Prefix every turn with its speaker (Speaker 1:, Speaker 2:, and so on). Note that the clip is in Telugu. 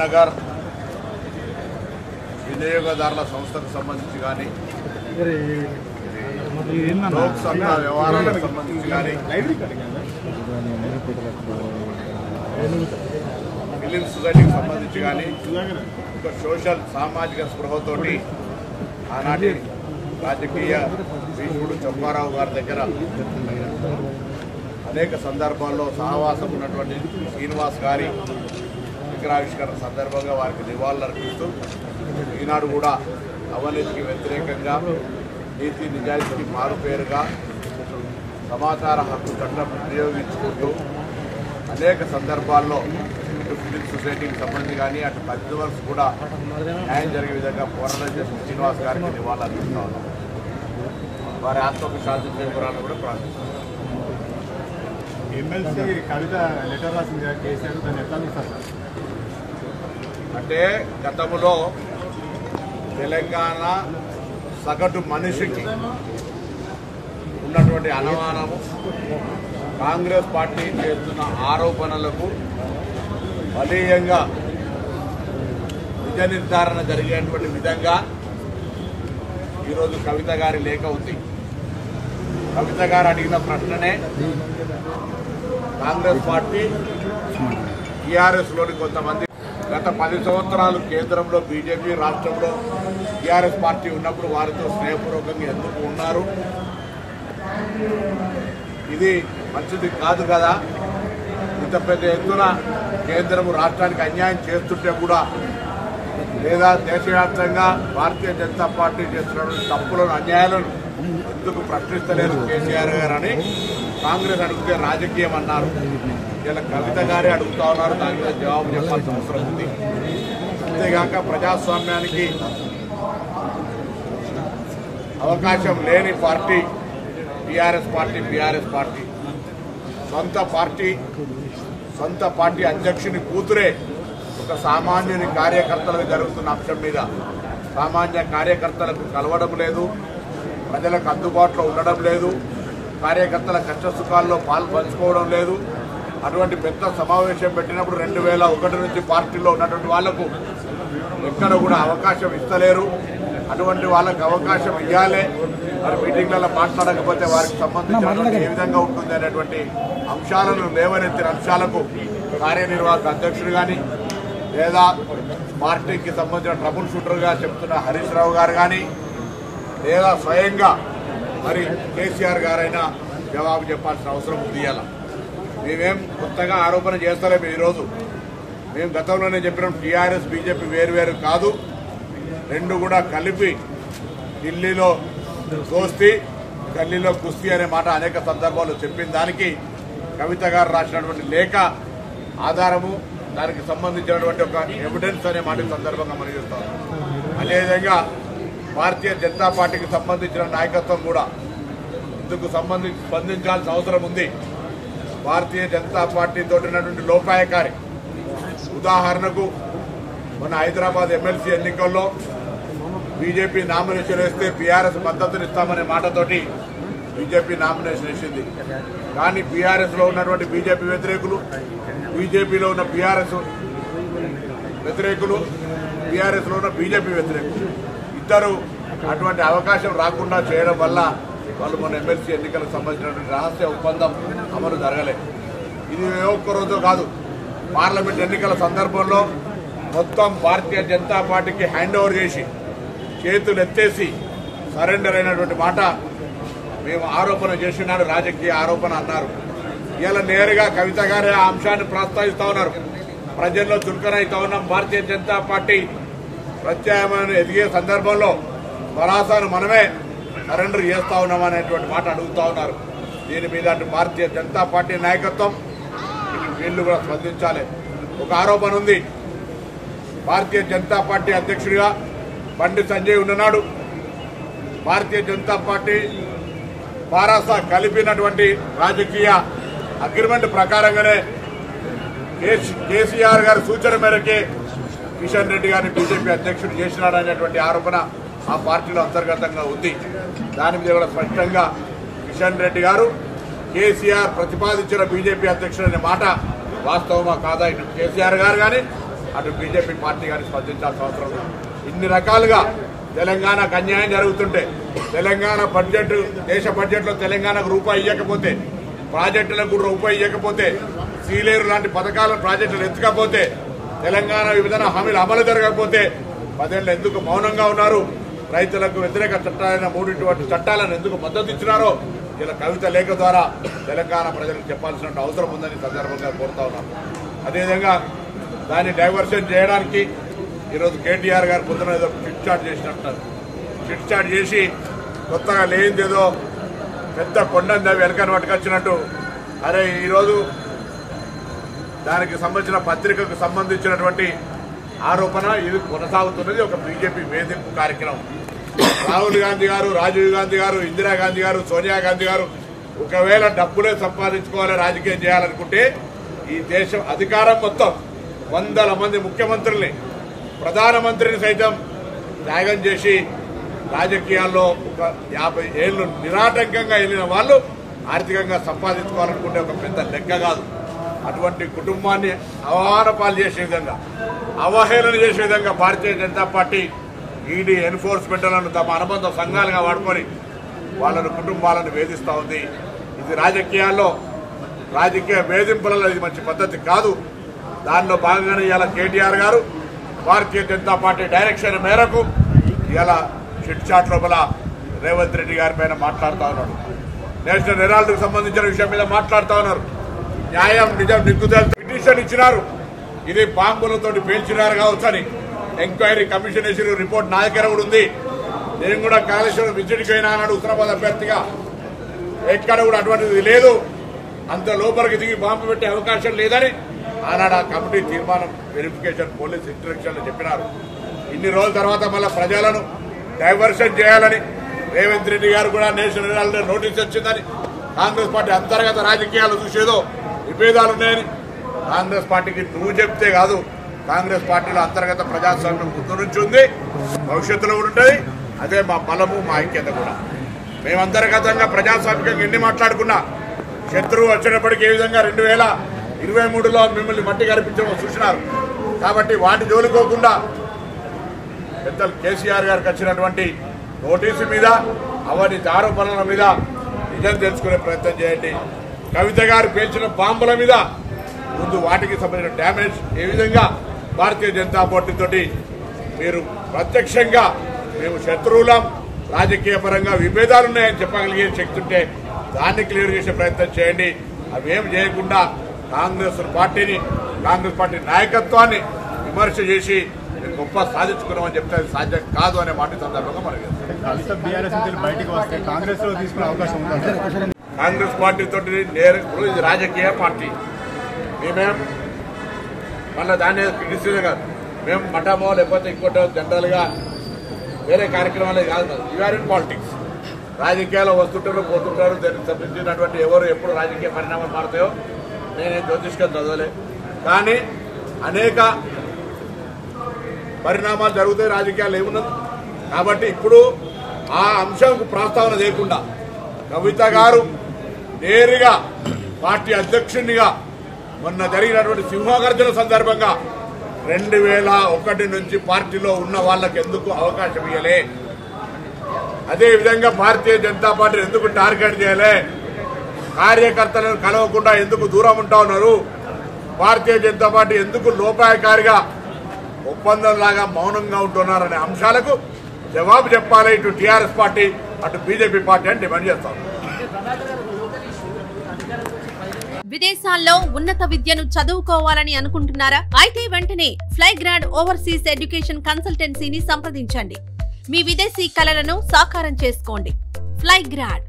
Speaker 1: నగర్ వినియోగదారుల సంస్థకు సంబంధించి కానీ లోక్ సత్తా వ్యవహారాలకు సంబంధించి కానీ ఫిలిం సొసైటీకి సంబంధించి కానీ ఒక సోషల్ సామాజిక స్పృహతోటి ఆనాటి రాజకీయ భీష్ముడు చంపారావు గారి దగ్గర అనేక సందర్భాల్లో సహవాసం ఉన్నటువంటి శ్రీనివాస్ గారి విగ్రహావిష్కరణ సందర్భంగా వారికి నివాళులు అర్పిస్తూ ఈనాడు కూడా అవినీతికి వ్యతిరేకంగా నీతి నిజాయితీకి మారుపేరుగా సమాచార హక్కు చట్టం వినియోగించుకుంటూ అనేక సందర్భాల్లో ఇటు ఫిలిం సొసైటీకి సంబంధించి కానీ అటు కన్జ్యూమర్స్ కూడా న్యాయం జరిగే విధంగా పోరాటం చేసిన శ్రీనివాస్ గారికి నివాళులు అర్పిస్తూ ఉన్నాం. వారి ఆత్మకు శాంతి చేకూరాలని కూడా ప్రార్థిస్తున్నాం.
Speaker 2: ఎమ్మెల్సీ కవిత లెటర్ రాసింది కేసీఆర్ దాన్ని ఎట్లా చూస్తారు?
Speaker 1: అంటే గతంలో తెలంగాణ సగటు మనిషికి ఉన్నటువంటి అనుమానము కాంగ్రెస్ పార్టీ చేస్తున్న ఆరోపణలకు బలీయంగా నిజ నిర్ధారణ జరిగేటువంటి విధంగా ఈరోజు కవిత గారి లేఖ ఉంది. కవిత గారు అడిగిన ప్రశ్ననే కాంగ్రెస్ పార్టీ టీఆర్ఎస్లోని కొంతమంది గత 10 సంవత్సరాలు కేంద్రంలో బీజేపీ, రాష్ట్రంలో టీఆర్ఎస్ పార్టీ ఉన్నప్పుడు వారితో స్నేహపూర్వకంగా ఎందుకు ఉన్నారు? ఇది మంచిది కాదు కదా. ఇంత పెద్ద ఎత్తున కేంద్రం రాష్ట్రానికి అన్యాయం చేస్తుంటే కూడా లేదా దేశవ్యాప్తంగా భారతీయ జనతా పార్టీ చేస్తున్నటువంటి తప్పులను, అన్యాయాలను ఎందుకు ప్రశ్నిస్తలేదు కేసీఆర్ గారు అని కాంగ్రెస్ అడిగితే రాజకీయం అన్నారు. ఇలా కవిత గారే అడుగుతా ఉన్నారు. దాని మీద జవాబు చెప్పాల్సిన అవసరం ఉంది. అంతేగాక ప్రజాస్వామ్యానికి అవకాశం లేని party TRS party, BRS party. సొంత పార్టీ అధ్యక్షుని కూతురే ఒక సామాన్యుని కార్యకర్తలకు జరుగుతున్న అంశం మీద సామాన్య కార్యకర్తలకు కలవడం లేదు, ప్రజలకు అందుబాటులో ఉండడం లేదు, కార్యకర్తల కష్ట సుఖాల్లో పంచుకోవడం లేదు. అటువంటి పెద్ద సమావేశం పెట్టినప్పుడు 2001 నుంచి పార్టీలో ఉన్నటువంటి వాళ్లకు ఎక్కడ కూడా అవకాశం ఇస్తలేరు. అటువంటి వాళ్ళకు అవకాశం ఇవ్వాలి. మరి మీటింగ్లలో మాట్లాడకపోతే వారికి సంబంధించిన ఏ విధంగా ఉంటుంది అనేటువంటి అంశాలను లేవనెత్తిన అంశాలకు కార్యనిర్వాహక అధ్యక్షుడు కానీ లేదా పార్టీకి సంబంధించిన ట్రబుల్ షూటర్గా చెప్తున్న హరీష్ రావు గారు కానీ లేదా స్వయంగా మరి కేసీఆర్ గారైనా జవాబు చెప్పాల్సిన అవసరం ఉంది. ఇలా మేమేం కొత్తగా ఆరోపణ చేస్తలేము. ఈరోజు మేము గతంలోనే చెప్పినాం, టీఆర్ఎస్ బీజేపీ వేరువేరు కాదు, రెండు కూడా కలిపి ఢిల్లీలో దోస్తీ, గల్లీలో కుస్తీ అనే మాట అనేక సందర్భాల్లో చెప్పిన దానికి కవిత గారు రాసినటువంటి లేఖ ఆధారము, దానికి సంబంధించినటువంటి ఒక ఎవిడెన్స్ అనే మాట సందర్భంగా మనం చూస్తాం. అదేవిధంగా భారతీయ జనతా పార్టీకి సంబంధించిన నాయకత్వం కూడా ఇందుకు స్పందించాల్సిన అవసరం ఉంది. భారతీయ జనతా పార్టీతో ఉన్నటువంటి లోపాయకారి ఉదాహరణకు మన హైదరాబాద్ ఎమ్మెల్సీ ఎన్నికల్లో బీజేపీ నామినేషన్ వేస్తే బీఆర్ఎస్ మద్దతునిస్తామనే మాటతోటి బీజేపీ నామినేషన్ వేసింది. కానీ బీఆర్ఎస్లో ఉన్నటువంటి బీజేపీ వ్యతిరేకులు, బీజేపీలో ఉన్న బీఆర్ఎస్ వ్యతిరేకులు, బీఆర్ఎస్లో ఉన్న బీజేపీ వ్యతిరేకులు ఇద్దరు అటువంటి అవకాశం రాకుండా చేయడం వల్ల వాళ్ళు మన ఎమ్మెల్సీ ఎన్నికలకు సంబంధించినటువంటి రహస్య ఒప్పందం అమలు జరగలేదు. ఇది ఏ ఒక్క రోజు కాదు. పార్లమెంట్ ఎన్నికల సందర్భంలో మొత్తం భారతీయ జనతా పార్టీకి హ్యాండ్ ఓవర్ చేసి చేతులు ఎత్తేసి సరెండర్ అయినటువంటి మాట మేము ఆరోపణ చేసినాడు, రాజకీయ ఆరోపణ అన్నారు. ఇలా నేరుగా కవిత గారే ఆ అంశాన్ని ప్రస్తావిస్తూ ఉన్నారు. ప్రజల్లో చులకనైతా ఉన్నాం, భారతీయ జనతా పార్టీ ప్రత్యామ్నాయం ఎదిగే సందర్భంలో భరాసాను మనమే సరెండర్ చేస్తా ఉన్నాం అనేటువంటి మాట అడుగుతా ఉన్నారు. దీని మీద అటు భారతీయ జనతా పార్టీ నాయకత్వం వీళ్ళు కూడా స్పందించాలి. ఒక ఆరోపణ ఉంది, భారతీయ జనతా పార్టీ అధ్యక్షుడిగా బండి సంజయ్ ఉన్ననాడు భారతీయ జనతా పార్టీ భారస కలిపినటువంటి రాజకీయ అగ్రిమెంట్ ప్రకారంగానే కేసీఆర్ గారి సూచన మేరకే కిషన్ రెడ్డి గారిని బీజేపీ అధ్యక్షుడు చేసినాడనేటువంటి ఆరోపణ ఆ పార్టీలో అంతర్గతంగా ఉంది. దాని మీద కూడా స్పష్టంగా కిషన్ రెడ్డి గారు కేసీఆర్ ప్రతిపాదించిన బీజేపీ అధ్యక్షుడు అనే మాట వాస్తవమా కాదా ఇటు కేసీఆర్ గారు కానీ అటు బీజేపీ పార్టీ కానీ స్పందించాల్సిన అవసరం ఉంది. ఇన్ని రకాలుగా తెలంగాణకు అన్యాయం జరుగుతుంటే, తెలంగాణ బడ్జెట్, దేశ బడ్జెట్లో తెలంగాణకు రూపాయి ఇవ్వకపోతే, ప్రాజెక్టులకు రూపాయి ఇవ్వకపోతే, సీలేరు లాంటి పథకాల ప్రాజెక్టులు ఎత్తకపోతే, తెలంగాణ విభజన హామీలు అమలు జరగకపోతే 10 ఏళ్ళు ఎందుకు మౌనంగా ఉన్నారు? రైతులకు వ్యతిరేక చట్టాలైన 3 చట్టాలను ఎందుకు మద్దతు ఇచ్చినారో ఇలా కవిత లేఖ ద్వారా తెలంగాణ ప్రజలకు చెప్పాల్సిన అవసరం ఉందని సందర్భంగా కోరుతా ఉన్నాం. అదేవిధంగా దాన్ని డైవర్షన్ చేయడానికి ఈరోజు కేటీఆర్ గారు పొద్దున ఏదో చిట్ చాట్ చేసినట్టున్నారు. చిట్ చాట్ చేసి కొత్తగా లేనిదేదో పెద్ద కొండని దావి వెనకని పట్టుకొచ్చినట్టు, అరే ఈరోజు దానికి సంబంధించిన పత్రికకు సంబంధించినటువంటి ఆరోపణ ఇది కొనసాగుతున్నది ఒక బీజేపీ వేధింపు కార్యక్రమం. రాహుల్ గాంధీ గారు, రాజీవ్ గాంధీ గారు, ఇందిరాగాంధీ గారు, సోనియా గాంధీ గారు ఒకవేళ డబ్బులే సంపాదించుకోవాలి, రాజకీయం చేయాలనుకుంటే ఈ దేశం అధికారం మొత్తం 100 మంది ముఖ్యమంత్రుల్ని, ప్రధానమంత్రిని సైతం త్యాగం చేసి రాజకీయాల్లో ఒక 50 ఏళ్లు నిరాటంకంగా వెళ్ళిన వాళ్ళు ఆర్థికంగా సంపాదించుకోవాలనుకుంటే ఒక పెద్ద లెక్క కాదు. అటువంటి కుటుంబాన్ని అవమానపాలు చేసే విధంగా, అవహేళన చేసే విధంగా భారతీయ జనతా పార్టీ ఈడీ ఎన్ఫోర్స్మెంట్లను తమ అనుబంధ సంఘాలుగా వాడుకొని వాళ్ళను కుటుంబాలను వేధిస్తూ ఉంది. ఇది రాజకీయాల్లో రాజకీయ వేధింపులలో ఇది మంచి పద్ధతి కాదు. దానిలో భాగంగానే ఇవాళ కేటీఆర్ గారు భారతీయ జనతా పార్టీ డైరెక్షన్ మేరకు ఇవాళ చిట్ చాట్ లోపల రేవంత్ రెడ్డి గారి పైన మాట్లాడుతూ ఉన్నాడు. నేషనల్ హెరాల్డ్కు సంబంధించిన విషయం మీద మాట్లాడుతూ ఉన్నారు. న్యాయం నిజం నిగ్గుదేలు పిటిషన్ ఇచ్చినారు. ఇది బాంబులతో పేల్చినారు కావచ్చు అని ఎంక్వైరీ కమిషన్ వేసిన రిపోర్ట్ నా దగ్గర కూడా ఉంది. నేను కూడా కాళేశ్వరం విజిట్కి అయినా అన్నాడు హుస్నాబాద్ అభ్యర్థిగా. ఎక్కడ కూడా అటువంటిది లేదు, అంత లోపలికి దిగి బాంబు పెట్టే అవకాశం లేదని ఆనాడు ఆ కమిటీ తీర్మానం వెరిఫికేషన్ పోలీస్ ఇంటరాక్షన్ లో చెప్పినారు. ఇన్ని రోజుల తర్వాత మళ్ళీ ప్రజలను డైవర్షన్ చేయాలని రేవంత్ రెడ్డి గారు కూడా నేషనల్ హెరాల్డ్ నోటీస్ వచ్చిందని, కాంగ్రెస్ పార్టీ అంతర్గత రాజకీయాలు చూసేదో విభేదాలున్నాయని కాంగ్రెస్ పార్టీకి నువ్వు చెప్తే కాదు, కాంగ్రెస్ పార్టీలో అంతర్గత ప్రజాస్వామ్యం ముందు నుంచి ఉంది, భవిష్యత్తులో కూడా ఉంటుంది. అదే మా బలము, మా ఐక్యత కూడా. మేము అంతర్గతంగా ప్రజాస్వామికంగా ఎన్ని మాట్లాడుకున్నా శత్రువు వచ్చినప్పటికీ ఏ విధంగా 2023లో మిమ్మల్ని మట్టి కనిపించడం చూసినారు. కాబట్టి వాటి జోలుకోకుండా పెద్దలు కేసీఆర్ గారికి వచ్చినటువంటి నోటీసు మీద, అవన్నీ ఆరోపణల మీద నిజం తెలుసుకునే ప్రయత్నం చేయండి. కవిత గారు పేల్చిన బాంబుల మీద ముందు వాటికి సంబంధించిన డ్యామేజ్ ఏ విధంగా భారతీయ జనతా పార్టీ తోటి మీరు ప్రత్యక్షంగా మేము శత్రువులం, రాజకీయ పరంగా విభేదాలున్నాయని చెప్పగలిగే శక్తి ఉంటే దాన్ని క్లియర్ చేసే ప్రయత్నం చేయండి. అవేం చేయకుండా కాంగ్రెస్ పార్టీని, కాంగ్రెస్ పార్టీ నాయకత్వాన్ని విమర్శ చేసి గొప్ప సాధించుకున్నామని చెప్తే అది సాధ్యం కాదు అనే మాట సందర్భంగా మనకి కాంగ్రెస్ పార్టీ తోటి ఇప్పుడు ఇది రాజకీయ పార్టీ. మేమేం మళ్ళీ దాన్ని క్రిటిసిజం కాదు, మేము మఠమో లేకపోతే ఇంకోటో జనరల్గా వేరే కార్యక్రమాలే కాదు. You're in politics. రాజకీయాల్లో వస్తుంటారు, పోతుంటారు. దానికి సంబంధించినటువంటి ఎవరు ఎప్పుడు రాజకీయ పరిణామాలు మారుతాయో నేనేం జ్యోతిష్కం చదవలే. కానీ అనేక పరిణామాలు జరుగుతాయి రాజకీయాలు ఏమున్నది. కాబట్టి ఇప్పుడు ఆ అంశంకు ప్రస్తావన లేకుండా కవిత గారు నేరుగా పార్టీ అధ్యక్షునిగా మొన్న జరిగినటువంటి సింహగర్జన సందర్భంగా 2001 నుంచి పార్టీలో ఉన్న వాళ్ళకి ఎందుకు అవకాశం ఇవ్వలే, అదేవిధంగా భారతీయ జనతా పార్టీ ఎందుకు టార్గెట్ చేయలే, కార్యకర్తలను కలవకుండా ఎందుకు దూరం ఉంటా ఉన్నారు, భారతీయ జనతా పార్టీ ఎందుకు లోపాయకారిగా ఒప్పందంలాగా మౌనంగా ఉంటున్నారనే అంశాలకు జవాబు చెప్పాలి ఇటు టీఆర్ఎస్ పార్టీ అటు బీజేపీ పార్టీ అని డిమాండ్ చేస్తాం.
Speaker 3: విదేశాల్లో ఉన్నత విద్యను చదువుకోవాలని అనుకుంటున్నారా? అయితే వెంటనే ఫ్లైగ్రాడ్ ఓవర్సీస్ ఎడ్యుకేషన్ కన్సల్టెన్సీని సంప్రదించండి. మీ విదేశీ కలలను సాకారం చేసుకోండి. ఫ్లైగ్రాడ్